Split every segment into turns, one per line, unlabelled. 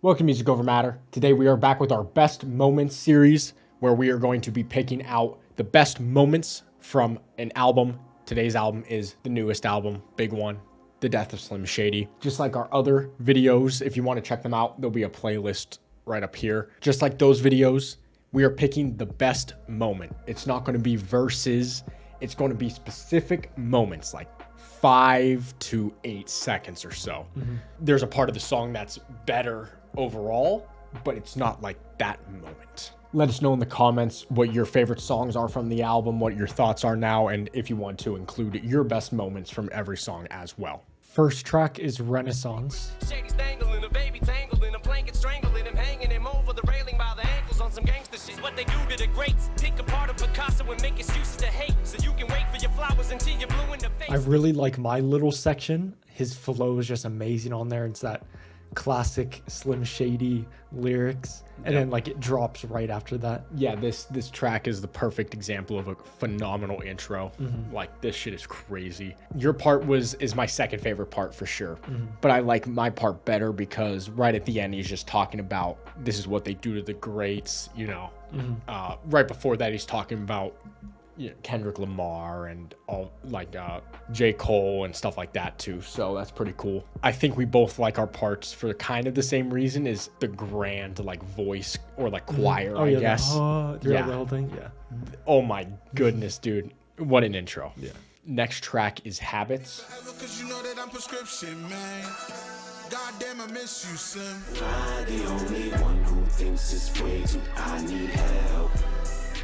Welcome to Music Over Matter. Today we are back with our Best Moments series where we are going to be picking out the best moments from an album. Today's album is the newest album, big one, The Death of Slim Shady. Just like our other videos, if you want to check them out, there'll be a playlist right up here. Just like those videos, we are picking the best moment. It's not going to be verses. It's going to be specific moments, like 5 to 8 seconds or so. There's a part of the song that's better overall, but it's not like that moment. Let us know in the comments what your favorite songs are from the album, what your thoughts are now, and if you want to include your best moments from every song as well.
First track is Renaissance.
Shady's dangling, a baby tangled in a blanket, strangling him, hanging him over the railing by the ankles on some gangster shit. What they do to the greats, pick apart a Picasso and make excuses to hate, so you can wait for your flowers until you're blue in the face.
I really like my little section. His flow is just amazing on there. It's that classic Slim Shady lyrics, and then like it drops right after that.
Yeah, this track is the perfect example of a phenomenal intro. Like, this shit is crazy. Your part is my second favorite part for sure, but I like my part better because right at the end he's just talking about this is what they do to the greats, you know. Right before that he's talking about Kendrick Lamar and all, like J. Cole and stuff like that too. So that's pretty cool. I think we both like our parts for kind of the same reason, is the grand like voice or like choir, I guess.
The whole thing. Yeah.
Oh my goodness, dude. What an intro. Yeah. Next track is Habits.
Cause you know that I'm prescription, man. Goddamn, I miss you, Slim.
I'm the only one who thinks it's way too. I need help.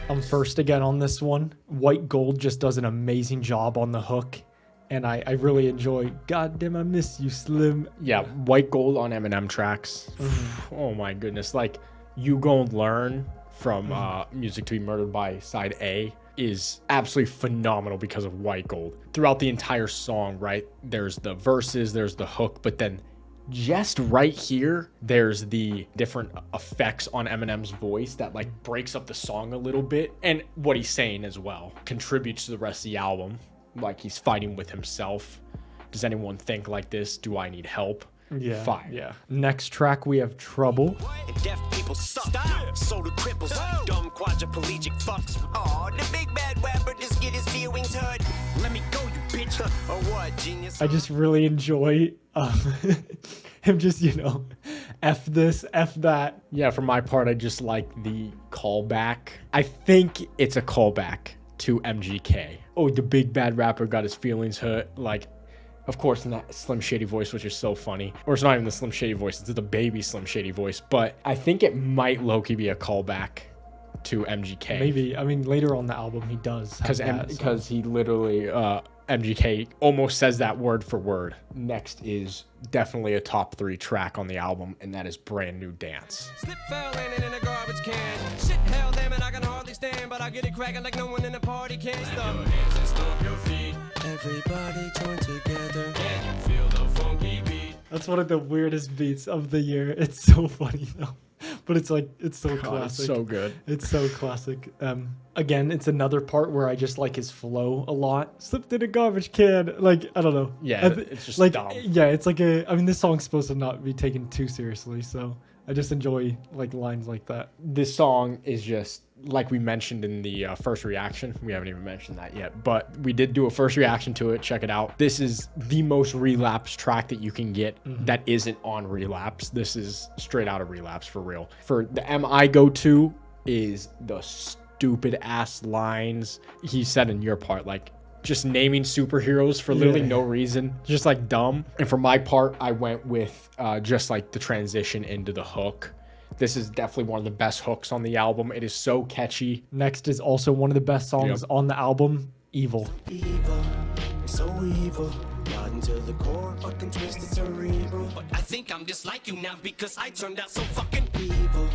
I'm first again on this one. White Gold just does an amazing job on the hook, and I really enjoy Goddamn I Miss You Slim.
Yeah, White Gold on Eminem tracks. Oh my goodness. Like, You Gon' Learn from Music to Be Murdered by Side A is absolutely phenomenal because of White Gold. Throughout the entire song, right, there's the verses, there's the hook, but then just right here, there's the different effects on Eminem's voice that like breaks up the song a little bit. And what he's saying as well contributes to the rest of the album. Like, he's fighting with himself. Does anyone think like this? Do I need help?
Yeah.
Fire.
Yeah. Next track, we have Trouble.
And deaf people suck. So do cripples. Dumb quadriplegic fucks. Aw, the big bad rapper just get his feelings hurt. Let me go, you bitch. Or what, genius?
I just really enjoy him just, F this, F that.
Yeah, for my part, I just like the callback. I think it's a callback to MGK. Oh, the big bad rapper got his feelings hurt. Like, of course, in that Slim Shady voice, which is so funny. Or it's not even the Slim Shady voice, it's the baby Slim Shady voice. But I think it might low-key be a callback to MGK.
Maybe. I mean, later on the album, he does.
Because he literally, MGK almost says that word for word. Next is definitely a top 3 track on the album, and that is Brand New Dance.
Slip fell landing in a garbage can. Shit, hell, damn it, I can hardly stand, but I get it cracking like no one in the party can stop. Your hands and stomp your feet. Everybody join together. Can you feel the funky beat?
That's one of the weirdest beats of the year. It's so funny though, but it's so classic.
It's so good.
It's so classic. Again, it's another part where I just like his flow a lot. Slipped in a garbage can. Like, I don't know.
Yeah, it's just
like
dumb.
Yeah, it's like this song's supposed to not be taken too seriously, so I just enjoy like lines like that.
This song is just, like we mentioned in the first reaction. We haven't even mentioned that yet, but we did do a first reaction to it. Check it out. This is the most Relapse track that you can get that isn't on Relapse. This is straight out of Relapse for real. For the I go to is the stupid ass lines he said in your part, like just naming superheroes for literally no reason, just like dumb. And for my part, I went with just like the transition into the hook. This is definitely one of the best hooks on the album. It is so catchy.
Next is also one of the best songs on the album, Evil.
Evil, so evil. Rotten to the core, fucking twisted cerebral.
But I think I'm just like you now because I turned out so fucking
Evil,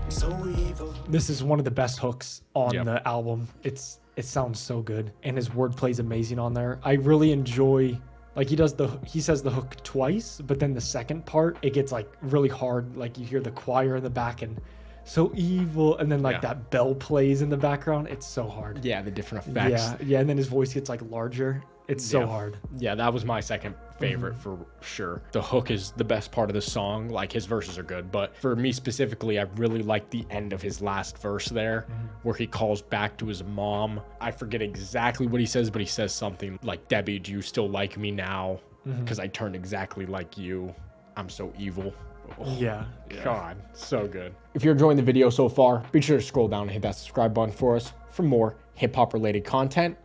so evil.
This is one of the best hooks on the album. It sounds so good, and his wordplay is amazing on there. I really enjoy, like, he says the hook twice, but then the second part, it gets like really hard. Like, you hear the choir in the back and so evil, and then like that bell plays in the background. It's so hard.
Yeah, the different effects.
Yeah, and then his voice gets like larger. It's so
Yeah.
hard.
Yeah, that was my second favorite for sure. The hook is the best part of the song. Like, his verses are good, but for me specifically, I really like the end of his last verse there, where he calls back to his mom. I forget exactly what he says, but he says something like, "Debbie, do you still like me now? Because I turned exactly like you. I'm so evil." Oh,
Yeah.
God, so good. If you're enjoying the video so far, be sure to scroll down and hit that subscribe button for us for more hip-hop related content.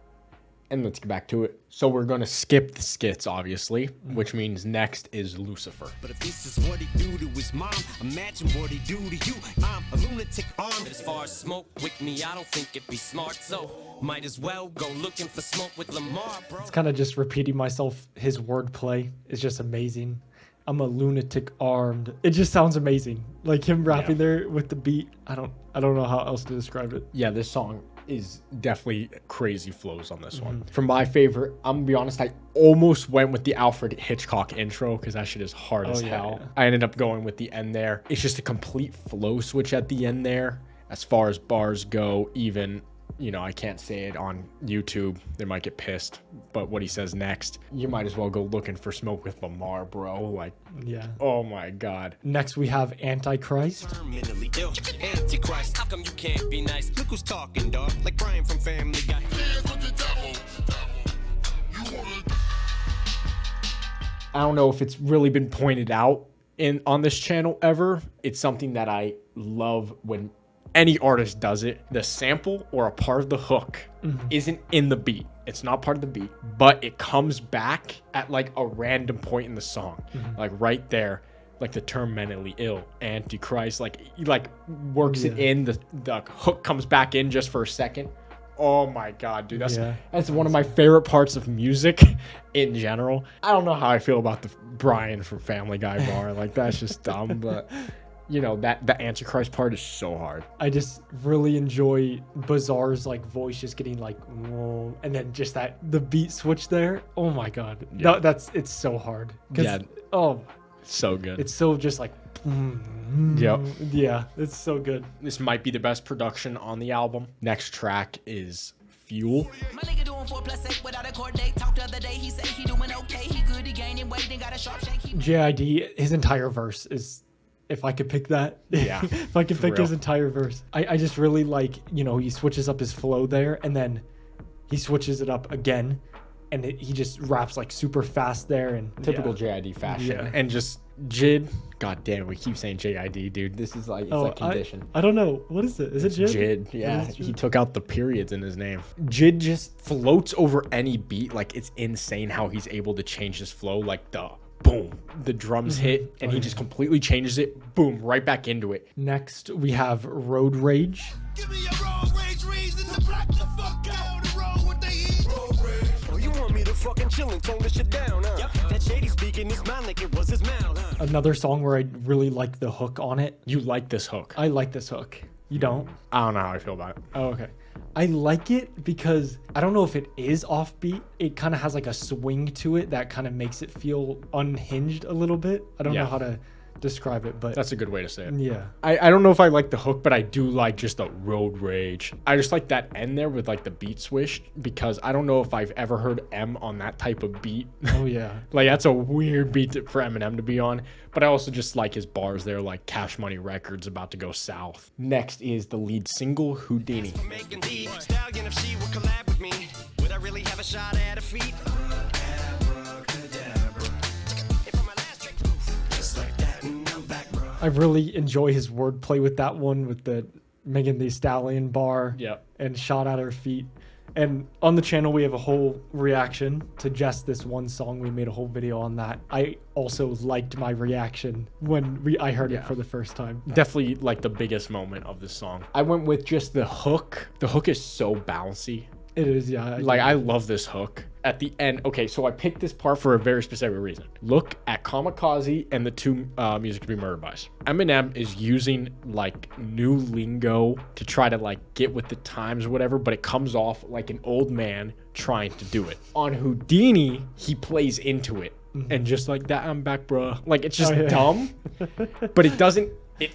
And let's get back to it. So we're going to skip the skits, obviously, which means next is Lucifer.
But if this is what he do to his mom, imagine what he do to you. I'm a lunatic armed. As far as smoke with me, I don't think it'd be smart. So might as well go looking for smoke with Lamar, bro.
It's kind of just repeating myself. His wordplay is just amazing. I'm a lunatic armed. It just sounds amazing. Like him rapping there with the beat. I don't know how else to describe it.
Yeah, this song is definitely crazy flows on this one. For my favorite, I'm gonna be honest, I almost went with the Alfred Hitchcock intro because that shit is hard as hell.
Yeah.
I ended up going with the end there. It's just a complete flow switch at the end there. As far as bars go, even, you know, I can't say it on YouTube. They might get pissed. But what he says next, you might as well go looking for smoke with Lamar, bro. Like,
Yeah.
oh my God.
Next we have Antichrist.
Terminally ill. Antichrist, how come you can't be nice? Look who's talking, dog. Like Brian from Family Guy.
Hands with the devil. You wanna
I don't know if it's really been pointed out on this channel ever. It's something that I love when any artist does it. The sample or a part of the hook isn't in the beat. It's not part of the beat, but it comes back at like a random point in the song, like right there, like the term mentally ill, Antichrist, like he like works it in. The hook comes back in just for a second. Oh my God, dude, that's one of my favorite parts of music in general. I don't know how I feel about the Brian from Family Guy bar. Like, that's just dumb, but you know, that the Antichrist part is so hard.
I just really enjoy Bazaar's like voice just getting like whoa, and then just the beat switch there. Oh my God,
Yeah.
it's so hard.
Yeah.
Oh,
So good.
it's so just like.
Yep.
Yeah, it's so good.
This might be the best production on the album. Next track is Fuel.
My nigga doing 4+8 without a court date. Talked the other day, he said he doing okay. He good, he gaining weight, and got a sharp shake.
JID, his entire verse is, if I could pick that,
Yeah,
if I could pick his entire verse, I just really like, you know, he switches up his flow there, and then he switches it up again, and he just raps like super fast there, and
Typical JID fashion.
Yeah.
And just Jid. God damn, we keep saying JID, dude. This is like, it's like condition.
I don't know. What is it? Is it Jid?
Jid, yeah.
It is Jid?
He took out the periods in his name. Jid just floats over any beat. Like, it's insane how he's able to change his flow. Like, the boom, the drums hit, and he just completely changes it. Boom, right back into it.
Next, we have Road Rage.
give me a road rage reason to black the fuck out the road what they eat. Road rage.
Oh, you want me to fucking chill and tone this shit down, huh? That Shady speaking his mind like it was his mouth, huh?
Another song where I really like the hook on it.
You like this hook.
I like this hook. You don't?
I don't know how I feel about it.
Oh, okay. I like it because I don't know if it is offbeat. It kind of has like a swing to it that kind of makes it feel unhinged a little bit. I don't know how to describe it, but
That's a good way to say it.
yeah.
I don't know if I like the hook, but I do like just the road rage. I just like that end there with like the beat swish, because I don't know if I've ever heard M on that type of beat.
Oh yeah.
Like, that's a weird beat for Eminem to be on. But I also just like his bars there, like Cash Money Records about to go south. Next is the lead single, Houdini.
Making the stallion if she would collab with me. Would I really have a shot at a feat?
I really enjoy his wordplay with that one, with the Megan Thee Stallion bar.
Yep.
And shot at her feet. And on the channel, we have a whole reaction to just this one song. We made a whole video on that. I also liked my reaction when I heard it for the first time.
Definitely like the biggest moment of this song. I went with just the hook. The hook is so bouncy.
It is, yeah.
Like, I love this hook. At the end, okay, so I picked this part for a very specific reason. Look at Kamikaze and the two Music to Be Murdered Bys. Eminem is using like new lingo to try to like get with the times or whatever, but it comes off like an old man trying to do it. On Houdini, he plays into it and just like that, I'm back, bruh. Like, it's just dumb, but it doesn't, it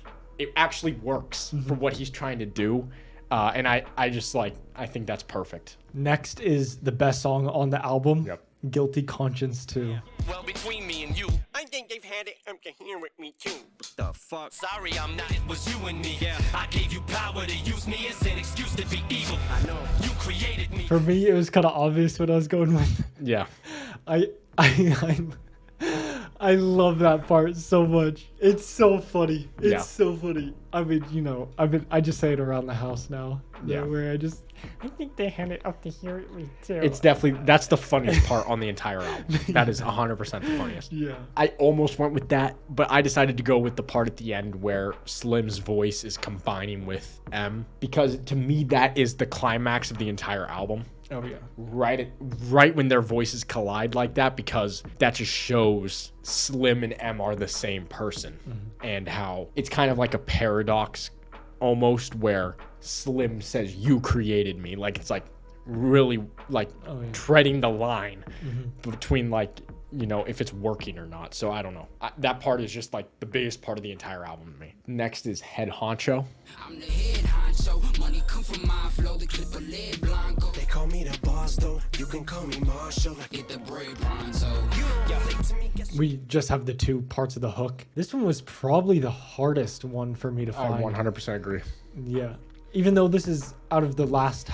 actually works for what he's trying to do. And I just like, I think that's perfect.
Next is the best song on the album.
Yep.
Guilty Conscience 2.
Well, between me and you, I think they've had it here with me too. What the fuck? Sorry, I'm not. It was you and me. Yeah. I gave you power to use me as an excuse to be evil. I know. You created me.
For me, it was kind of obvious what I was going with.
Yeah.
I love that part so much. It's so funny. It's
Yeah.
so funny. I mean, you know, I just say it around the house now.
Yeah.
Where I think they had it up to here with me too.
It's definitely, that's the funniest part on the entire album. That is 100% the funniest.
Yeah.
I almost went with that, but I decided to go with the part at the end where Slim's voice is combining with M, because to me, that is the climax of the entire album.
Oh yeah.
Right when their voices collide like that, because that just shows Slim and M are the same person, and how it's kind of like a paradox almost, where Slim says you created me, like it's like really like treading the line between like, you know, if it's working or not. So I don't know. That part is just like the biggest part of the entire album to me. Next is Head Honcho.
I'm the head honcho, money come from my flow, the clip of lead blanco.
They call me the boss though, you can call me Marshall.
Get the bread pronto.
We just have the two parts of the hook. This one was probably the hardest one for me to
I
find.
100% agree.
Yeah. Even though this is out of the last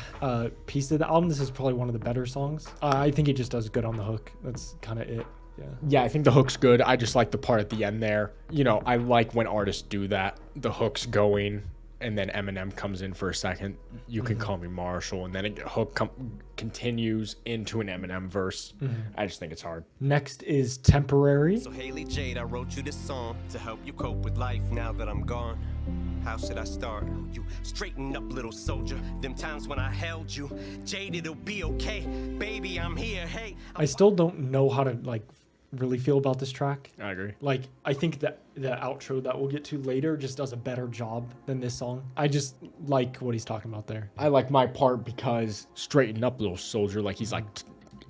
piece of the album, this is probably one of the better songs. I think it just does good on the hook. That's kind of it. Yeah.
Yeah, I think the hook's good. I just like the part at the end there. You know, I like when artists do that. The hook's going, and then Eminem comes in for a second. You can call me Marshall, and then a hook continues into an Eminem verse. I just think it's hard.
Next is Temporary.
So Haley Jade, I wrote you this song to help you cope with life now that I'm gone. How should I start? You straighten up, little soldier. Them times when I held you, Jade, it'll be okay. Baby, I'm here. Hey.
I still don't know how to like really feel about this track.
I agree.
Like, I think that the outro that we'll get to later just does a better job than this song. I just like what he's talking about there.
I like my part because straighten up, little soldier. Like he's like,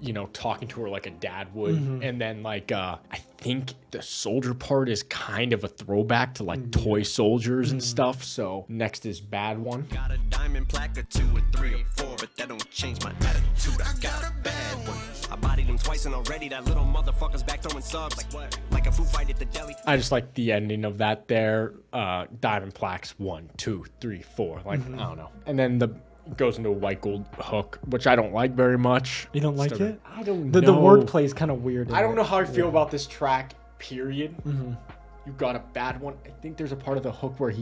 you know, talking to her like a dad would. And then like, I think the soldier part is kind of a throwback to like toy soldiers and stuff. So next is Bad One.
Got a diamond plaque or 2 or 3 or 4, but that don't change my attitude. I got a bad one. I bodied him twice and already that little motherfucker's back throwing subs like what? Like a food fight at the deli.
I just like the ending of that there. Diamond plaques 1, 2, 3, 4. Like I don't know. And then goes into a white gold hook, which I don't like very much.
You don't like it?
I don't
The
know.
wordplay is kind of weird.
I don't know how I feel about this track, period. You got a bad one. I think there's a part of the hook where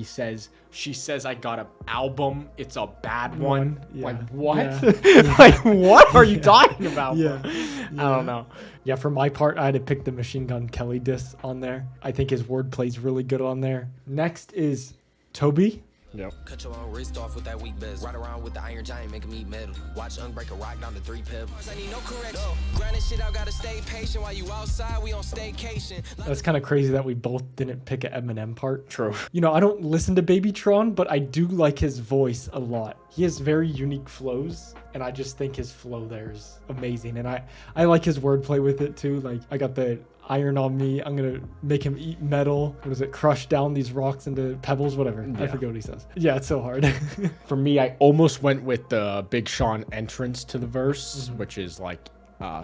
she says, I got an album. It's a bad one.
Yeah.
Like, what?
Yeah.
Like, what are you talking about?
Yeah.
I don't know.
Yeah, for my part, I had to pick the Machine Gun Kelly diss on there. I think his wordplay is really good on there. Next is Tobey.
Yep.
Cut your own wrist off with that weak bezel. Ride around with the iron giant, make him eat metal. Watch Unbreaker rock down to 3 pebbles. I need no correction. Grinding shit out, gotta stay patient. While you outside, we on staycation.
That's kind of crazy that we both didn't pick an Eminem part.
True.
You know, I don't listen to Babytron, but I do like his voice a lot. He has very unique flows, and I just think his flow there is amazing. And I like his wordplay with it too. Like, I got the iron on me. I'm gonna make him eat metal. What is it? Crush down these rocks into pebbles, whatever. I forget what he says. Yeah, it's so hard.
For me, I almost went with the Big Sean entrance to the verse, which is like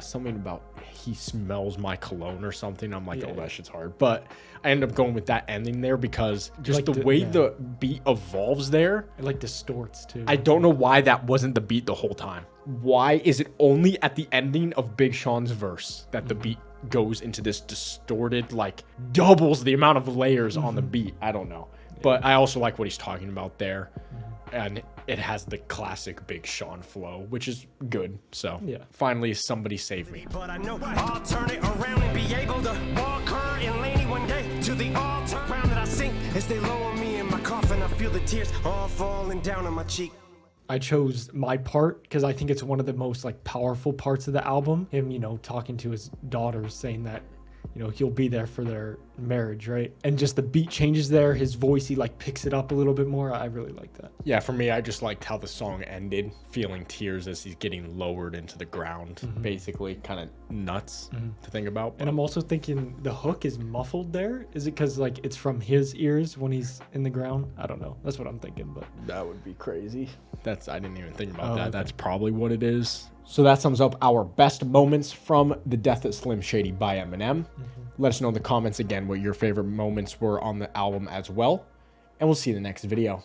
something about he smells my cologne or something. I'm like, oh, that shit's hard. But I ended up going with that ending there because just
like
the way the beat evolves there.
It like distorts too.
I don't know why that wasn't the beat the whole time. Why is it only at the ending of Big Sean's verse that the beat goes into this distorted, like doubles the amount of layers on the beat? I don't know. But I also like what he's talking about there. And it has the classic Big Sean flow, which is good. So finally, somebody save me.
But I know I'll turn it around and be able to walk her and Laney one day to the altar. Round that I sink as they lower me in my coffin. I feel the tears all falling down on my cheek.
I chose my part because I think it's one of the most like powerful parts of the album. Him, you know, talking to his daughters, saying that, you know, he'll be there for their marriage, right? And just the beat changes there. His voice, he like picks it up a little bit more. I really like that.
Yeah, for me, I just liked how the song ended, feeling tears as he's getting lowered into the ground. Basically, kind of nuts to think about.
And I'm also thinking the hook is muffled there. Is it because like it's from his ears when he's in the ground? I don't know. That's what I'm thinking, but
that would be crazy. I didn't even think about that.
Okay.
That's probably what it is. So that sums up our best moments from The Death of Slim Shady by Eminem. Let us know in the comments again what your favorite moments were on the album as well. And we'll see you in the next video.